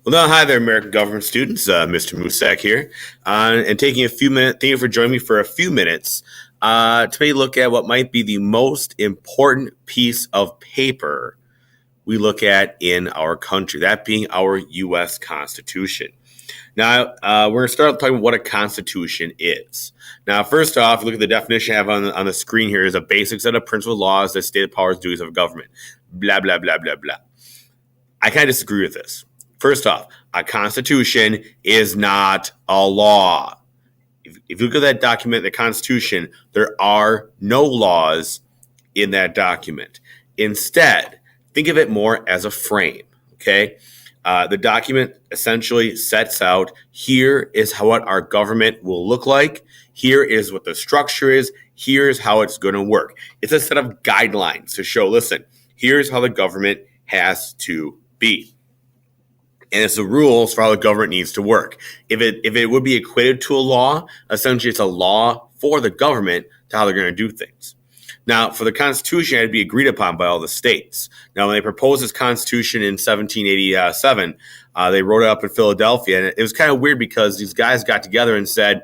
Well, now, hi there, American government students. Mr. Musak here, and taking a few minutes. Thank you for joining me for a few minutes to maybe look at what might be the most important piece of paper we look at in our country. That being our U.S. Constitution. Now, we're going to start talking about what a constitution is. Now, first off, look at the definition I have on the screen here is a basic set of principal laws that state the powers and duties of government. Blah, blah, blah, blah, blah. I kind of disagree with this. First off, a constitution is not a law. If you look at that document, the Constitution, there are no laws in that document. Instead, think of it more as a frame, okay? The document essentially sets out, here is what our government will look like. Here is what the structure is. Here's how it's going to work. It's a set of guidelines to show, listen, here's how the government has to be. And it's the rules for how the government needs to work. If it would be equated to a law, essentially it's a law for the government to how they're going to do things. Now, for the Constitution, it had to be agreed upon by all the states. Now, when they proposed this Constitution in 1787, they wrote it up in Philadelphia. And it was kind of weird because these guys got together and said,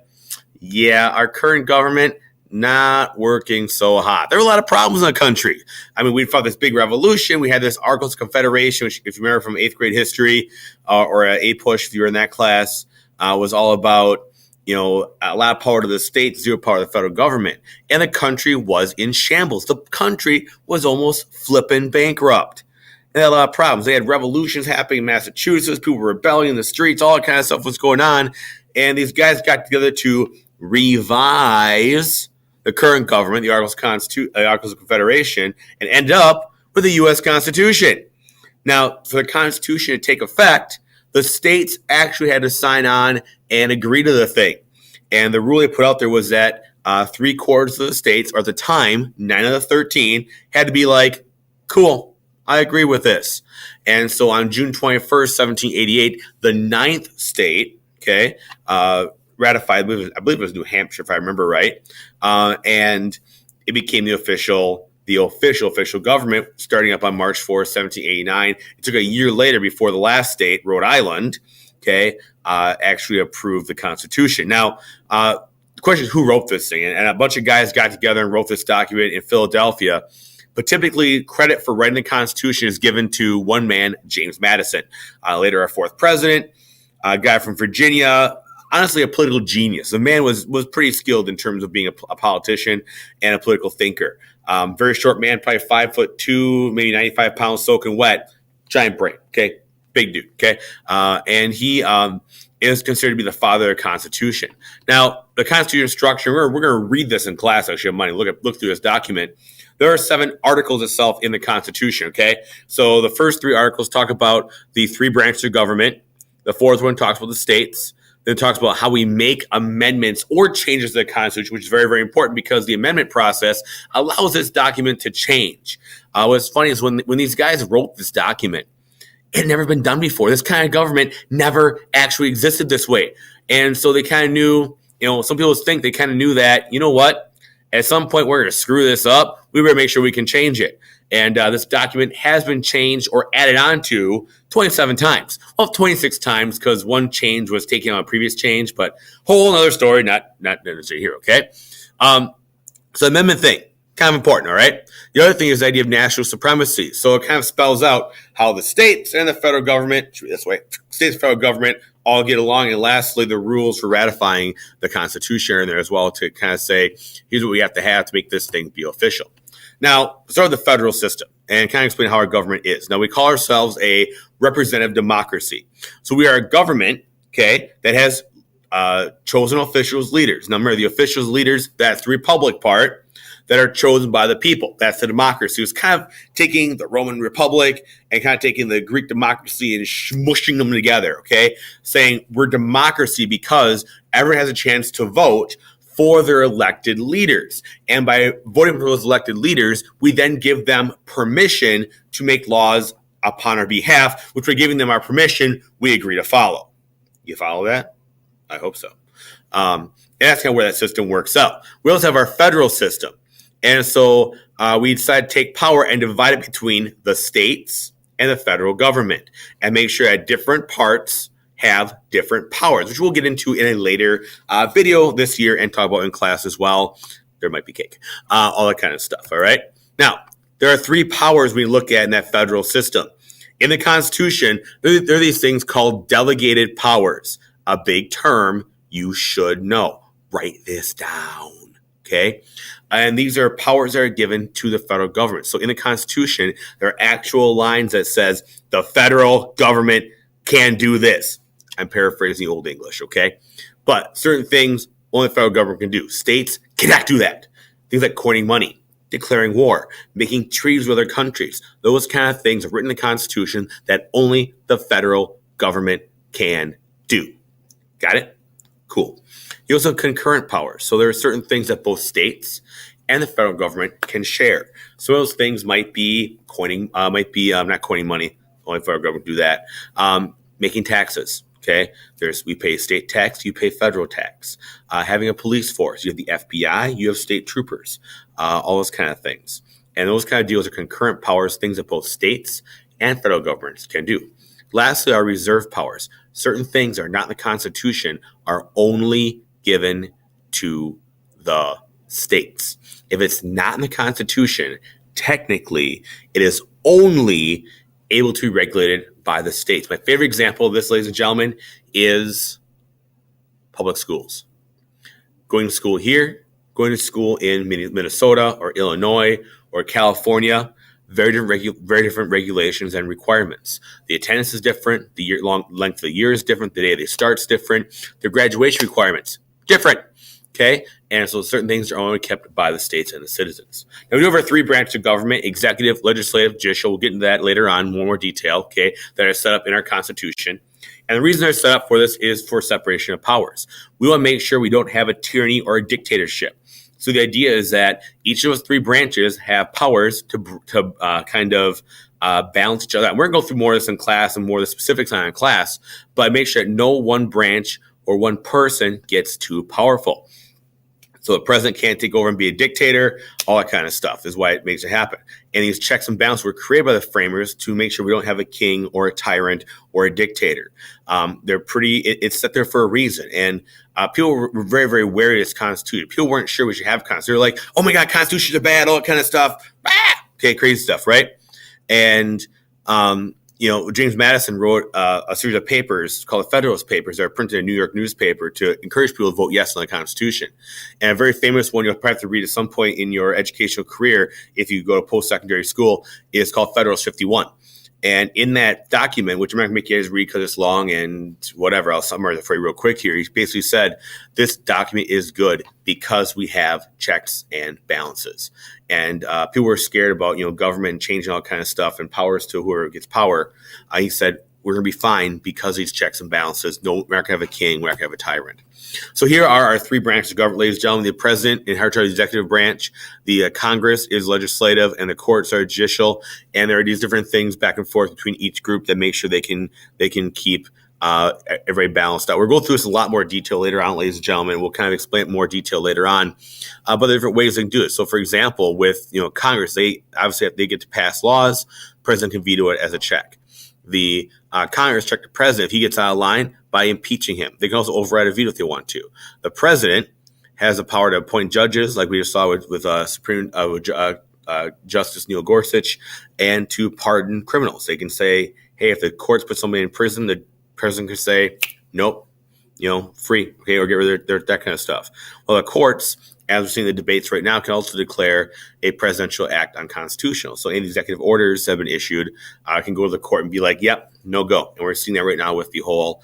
yeah, our current government, not working so hot. There were a lot of problems in the country. I mean, we fought this big revolution. We had this Articles of Confederation, which, if you remember from 8th grade history or APUSH, if you were in that class, was all about, a lot of power to the state, zero power to the federal government. And the country was in shambles. The country was almost flipping bankrupt. And they had a lot of problems. They had revolutions happening in Massachusetts. People were rebelling in the streets. All that kind of stuff was going on. And these guys got together to revise the current government, the Articles of Confederation, and end up with the U.S. Constitution. Now, for the Constitution to take effect, the states actually had to sign on and agree to the thing. And the rule they put out there was that 3/4 of the states, or at the time, 9 of the 13, had to be like, cool, I agree with this. And so on June 21st, 1788, the 9th state, ratified, I believe it was New Hampshire, if I remember right, and it became the official government starting up on March 4th, 1789. It took a year later before the last state, Rhode Island, actually approved the Constitution. Now, the question is who wrote this thing, and a bunch of guys got together and wrote this document in Philadelphia. But typically, credit for writing the Constitution is given to one man, James Madison, later our fourth president, a guy from Virginia. Honestly, a political genius. The man was pretty skilled in terms of being a politician and a political thinker. Very short man, probably 5'2", maybe 95 pounds, soaking wet. Giant brain, big dude, and he is considered to be the father of the Constitution. Now, the Constitution structure, we're going to read this in class. Actually, have money. Look through this document. There are 7 articles itself in the Constitution. So the first 3 articles talk about the 3 branches of government. The 4th one talks about the states. Then it talks about how we make amendments or changes to the Constitution, which is very, very important because the amendment process allows this document to change. What's funny is when these guys wrote this document, it had never been done before. This kind of government never actually existed this way. And so they kind of knew, some people think they kind of knew that, what? At some point, we're going to screw this up. We better make sure we can change it. And this document has been changed or added on to 27 times. Well, 26 times because one change was taken on a previous change, but whole other story, not necessarily here, So amendment thing, kind of important, all right? The other thing is the idea of national supremacy. So it kind of spells out how the states and the federal government, states and federal government all get along. And lastly, the rules for ratifying the Constitution are in there as well to kind of say, here's what we have to make this thing be official. Now, let's start with the federal system and kind of explain how our government is. Now, we call ourselves a representative democracy. So we are a government, that has chosen officials, leaders. Now, remember, the officials, leaders, that's the republic part that are chosen by the people. That's the democracy. It's kind of taking the Roman Republic and kind of taking the Greek democracy and smushing them together, saying we're democracy because everyone has a chance to vote for their elected leaders. And by voting for those elected leaders, we then give them permission to make laws upon our behalf, which by giving them our permission, we agree to follow. You follow that? I hope so. And that's kind of where that system works out. We also have our federal system. And so we decided to take power and divide it between the states and the federal government, and make sure that different parts have different powers, which we'll get into in a later video this year and talk about in class as well. There might be cake, all that kind of stuff. All right. Now, there are three powers we look at in that federal system. In the Constitution, there are these things called delegated powers, a big term you should know. Write this down, okay? And these are powers that are given to the federal government. So in the Constitution, there are actual lines that says the federal government can do this. I'm paraphrasing Old English, okay? But certain things only the federal government can do. States cannot do that. Things like coining money, declaring war, making treaties with other countries. Those kind of things are written in the Constitution that only the federal government can do. Got it? Cool. You also have concurrent powers. So there are certain things that both states and the federal government can share. So those things might be not coining money. Only the federal government do that. Making taxes. Okay, we pay state tax, you pay federal tax. Having a police force, you have the FBI, you have state troopers, all those kind of things. And those kind of deals are concurrent powers, things that both states and federal governments can do. Lastly, our reserve powers. Certain things are not in the Constitution, are only given to the states. If it's not in the Constitution, technically, it is only able to be regulated by the states. My favorite example of this, ladies and gentlemen, is public schools. Going to school here, going to school in Minnesota or Illinois or California, very different regulations and requirements. The attendance is different. The length of the year is different. The day they start is different. Their graduation requirements, different. Okay, and so certain things are only kept by the states and the citizens. Now we do have our three branches of government: executive, legislative, judicial. We'll get into that later on, more detail. Okay, that are set up in our Constitution, and the reason they're set up for this is for separation of powers. We want to make sure we don't have a tyranny or a dictatorship. So the idea is that each of those three branches have powers to balance each other out. And we're going to go through more of this in class and more of the specifics on in class, but make sure that no one branch or one person gets too powerful. So the president can't take over and be a dictator, all that kind of stuff is why it makes it happen. And these checks and balances were created by the framers to make sure we don't have a king or a tyrant or a dictator. It's set there for a reason. And people were very, very wary of this Constitution. People weren't sure we should have a Constitution. They were like, oh my God, Constitutions are bad, all that kind of stuff. Okay, crazy stuff, right? And James Madison wrote a series of papers called the Federalist Papers that are printed in a New York newspaper to encourage people to vote yes on the Constitution. And a very famous one you'll probably have to read at some point in your educational career if you go to post-secondary school is called Federalist 51. And in that document, which I'm not going to make you guys read because it's long and whatever, I'll summarize it for you real quick here. He basically said, this document is good because we have checks and balances. And people were scared about, government changing all kind of stuff and powers to whoever gets power. He said, we're going to be fine because of these checks and balances. No, we're not going to have a king. We're not going to have a tyrant. So here are our three branches of government, ladies and gentlemen. The president in charge of the executive branch, the Congress is legislative, and the courts are judicial. And there are these different things back and forth between each group that make sure they can keep everybody balanced out. We'll go through this in a lot more detail later on, ladies and gentlemen. We'll kind of explain it more detail later on. But there are different ways they can do it. So, for example, with Congress, they obviously if they get to pass laws, the president can veto it as a check. The Congress check the president if he gets out of line by impeaching him. They can also override a veto if they want to. The president has the power to appoint judges, like we just saw with Justice Neil Gorsuch, and to pardon criminals. They can say, hey, if the courts put somebody in prison, the president could say, nope, free, okay, or get rid of that kind of stuff. Well, the courts, as we're seeing the debates right now, can also declare a presidential act unconstitutional. So any executive orders that have been issued can go to the court and be like, yep, no go. And we're seeing that right now with the whole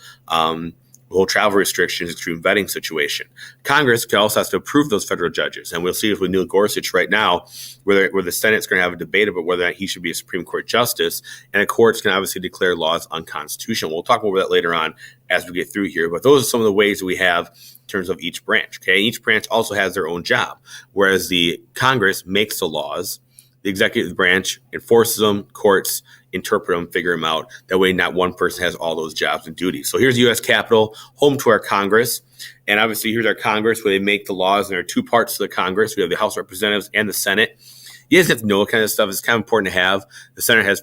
travel restrictions, extreme vetting situation. Congress also has to approve those federal judges. And we'll see with Neil Gorsuch right now, where the Senate's going to have a debate about whether or not he should be a Supreme Court justice. And the courts can obviously declare laws unconstitutional. We'll talk more about that later on as we get through here. But those are some of the ways that we have in terms of each branch. Okay, each branch also has their own job. Whereas the Congress makes the laws, the executive branch enforces them, courts interpret them, figure them out. That way, not one person has all those jobs and duties. So here's the U.S. Capitol, home to our Congress. And obviously, here's our Congress where they make the laws. And there are two parts to the Congress. We have the House of Representatives and the Senate. You guys have to know what kind of stuff is kind of important to have. The Senate has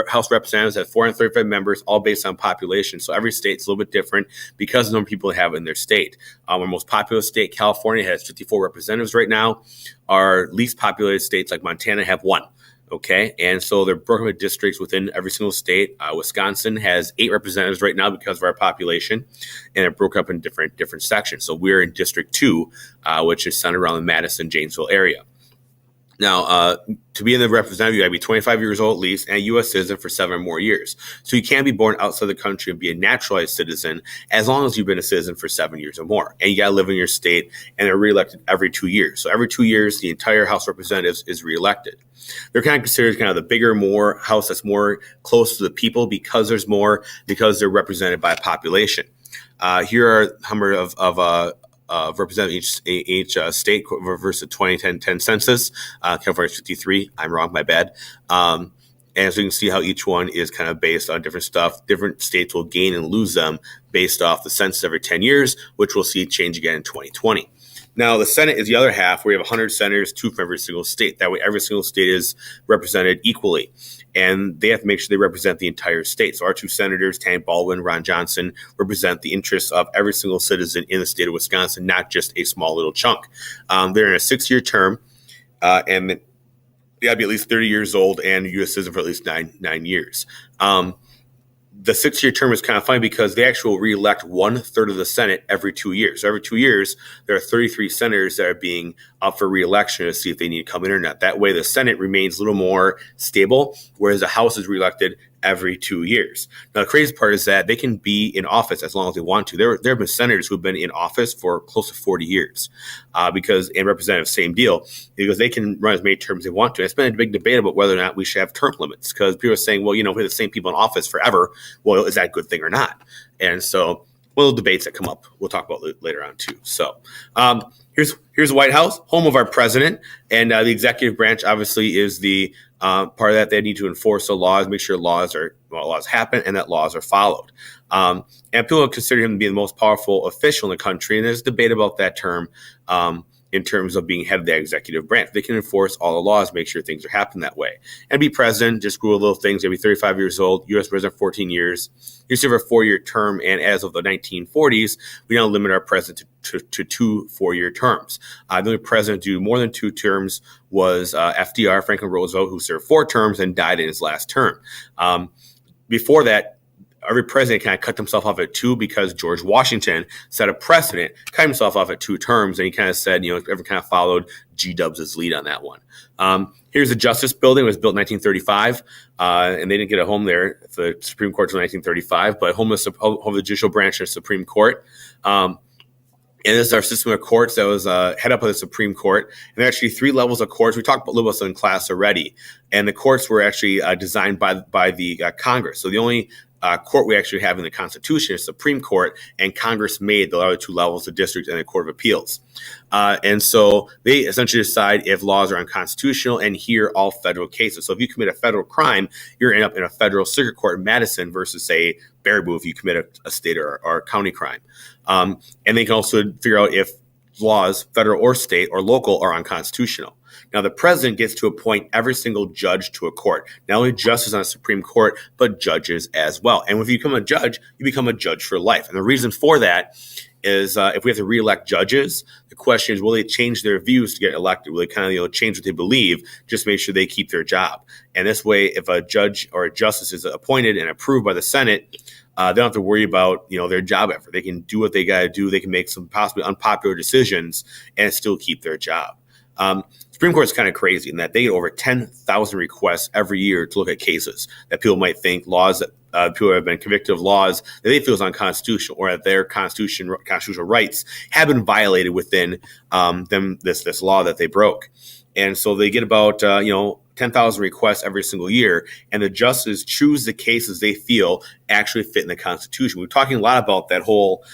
House Representatives have 435 members, all based on population. So every state's a little bit different because of the number of people they have in their state. Our most populous state, California, has 54 representatives right now. Our least populated states, like Montana, have 1. Okay, and so they're broken into districts within every single state. Wisconsin has 8 representatives right now because of our population, and they're broken up in different sections. So we're in District 2, which is centered around the Madison, Janesville area. Now, to be in the representative, you got to be 25 years old at least and a U.S. citizen for 7 or more years. So you can't be born outside the country and be a naturalized citizen as long as you've been a citizen for 7 years or more. And you got to live in your state, and they're reelected every 2 years. So every 2 years, the entire House of Representatives is reelected. They're kind of considered kind of the bigger, more house that's more close to the people because they're represented by a population. Here are a number of representing each state versus the 2010 census. California is 53. I'm wrong, my bad. And so you can see how each one is kind of based on different stuff. Different states will gain and lose them based off the census every 10 years, which we'll see change again in 2020. Now, the Senate is the other half, where you have 100 senators, 2 from every single state. That way, every single state is represented equally. And they have to make sure they represent the entire state. So our 2 senators, Tammy Baldwin, Ron Johnson, represent the interests of every single citizen in the state of Wisconsin, not just a small little chunk. They're in a 6-year term, and they got to be at least 30 years old and a U.S. citizen for at least nine years. The 6-year term is kind of funny because they actually re-elect 1/3 of the Senate every 2 years. So every 2 years, there are 33 senators that are being up for re-election to see if they need to come in or not. That way, the Senate remains a little more stable, whereas the House is re-elected every 2 years. Now, the crazy part is that they can be in office as long as they want to. There have been senators who have been in office for close to 40 years and representatives, same deal, because they can run as many terms as they want to. It's been a big debate about whether or not we should have term limits because people are saying, well, we have the same people in office forever. Well, is that a good thing or not? And so one of the debates that come up, we'll talk about later on too. So here's the White House, home of our president, and the executive branch obviously is the part of that. They need to enforce the laws, make sure laws happen and that laws are followed. And people consider him to be the most powerful official in the country, and there's debate about that term in terms of being head of the executive branch. They can enforce all the laws, make sure things are happening that way. And be president, just Google little things. They'll be 35 years old, U.S. president 14 years. You serve a 4-year term, and as of the 1940s, we now limit our president to 2 4-year terms. The only president to do more than 2 terms was FDR, Franklin Roosevelt, who served 4 terms and died in his last term. Before that, every president kind of cut himself off at 2 because George Washington set a precedent, cut himself off at 2 terms, and he kind of said, everyone kind of followed G-Dubs' lead on that one. Here's the Justice Building. It was built in 1935, and they didn't get a home there. The Supreme Court until 1935, but home of the judicial branch of the Supreme Court. And this is our system of courts that was head up of the Supreme Court. And there are actually 3 levels of courts. We talked a little about this in class already. And the courts were actually designed by the Congress. So the only court we actually have in the Constitution is Supreme Court, and Congress made the other 2 levels, the district and the Court of Appeals. And so they essentially decide if laws are unconstitutional and hear all federal cases. So if you commit a federal crime, you're end up in a federal circuit court in Madison versus, say, Baraboo if you commit a state or a county crime. And they can also figure out if laws, federal or state or local, are unconstitutional. Now, the president gets to appoint every single judge to a court, not only justices on the Supreme Court, but judges as well. And if you become a judge, you become a judge for life. And the reason for that is if we have to reelect judges, the question is, will they change their views to get elected? Will they kind of change what they believe, just make sure they keep their job? And this way, if a judge or a justice is appointed and approved by the Senate, they don't have to worry about their job effort. They can do what they got to do. They can make some possibly unpopular decisions and still keep their job. Supreme Court is kind of crazy in that they get over 10,000 requests every year to look at cases that people might think laws that people have been convicted of laws that they feel is unconstitutional or that their constitutional rights have been violated within this law that they broke. And so they get about 10,000 requests every single year, and the justices choose the cases they feel actually fit in the Constitution. We're talking a lot about that whole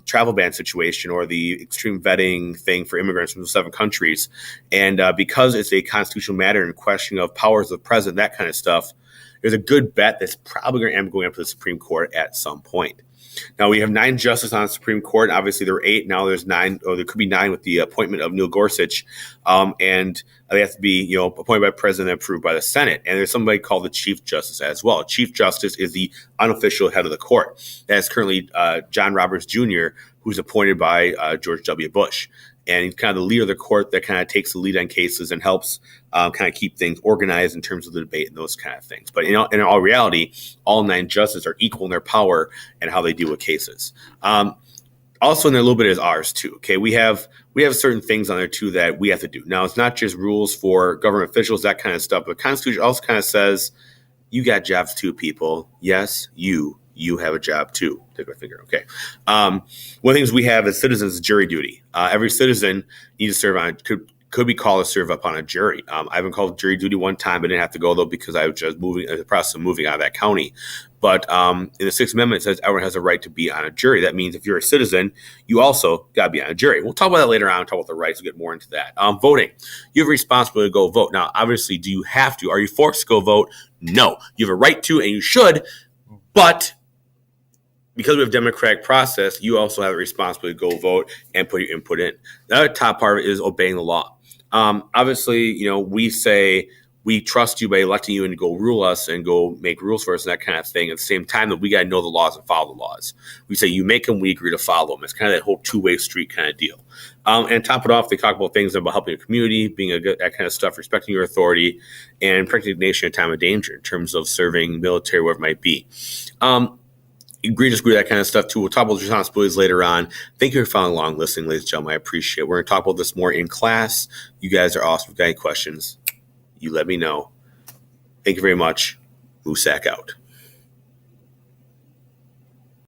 travel ban situation or the extreme vetting thing for immigrants from 7 countries. And because it's a constitutional matter and question of powers of the president, that kind of stuff, there's a good bet that's probably going to end up going up to the Supreme Court at some point. Now we have 9 justices on the Supreme Court. Obviously, there were 8. Now there's 9, or there could be 9 with the appointment of Neil Gorsuch, and they have to be, appointed by the president and approved by the Senate. And there's somebody called the Chief Justice as well. Chief Justice is the unofficial head of the court. That is currently John Roberts Jr., who's appointed by George W. Bush. And he's kind of the leader of the court that kind of takes the lead on cases and helps kind of keep things organized in terms of the debate and those kind of things. But in all reality, all 9 justices are equal in their power and how they deal with cases. Also in there a little bit is ours too. Okay, we have certain things on there too that we have to do. Now it's not just rules for government officials, that kind of stuff, but Constitution also kind of says you got jobs too, people. Yes, you have a job too. Take my finger. Okay. One of the things we have as citizens is jury duty. Every citizen needs to serve on, could be called to serve up on a jury. I've been called jury duty one time, but didn't have to go though because I was just in the process of moving out of that county. But in the Sixth Amendment, it says everyone has a right to be on a jury. That means if you're a citizen, you also got to be on a jury. We'll talk about that later on. Talk about the rights. We'll get more into that. Voting. You have a responsibility to go vote. Now, obviously, do you have to? Are you forced to go vote? No. You have a right to, and you should, but because we have a democratic process, you also have a responsibility to go vote and put your input in. The other top part of it is obeying the law. Obviously, we say we trust you by electing you and go rule us and go make rules for us and that kind of thing. At the same time, that we got to know the laws and follow the laws. We say you make them, we agree to follow them. It's kind of that whole two-way street kind of deal. And top it off, they talk about things about helping your community, being that kind of stuff, respecting your authority, and protecting the nation in time of danger in terms of serving military, whatever it might be. Agree, disagree, that kind of stuff too. We'll talk about responsibilities later on. Thank you for following along, listening, ladies and gentlemen. I appreciate it. We're going to talk about this more in class. You guys are awesome. If you've got any questions, you let me know. Thank you very much. Moosack out.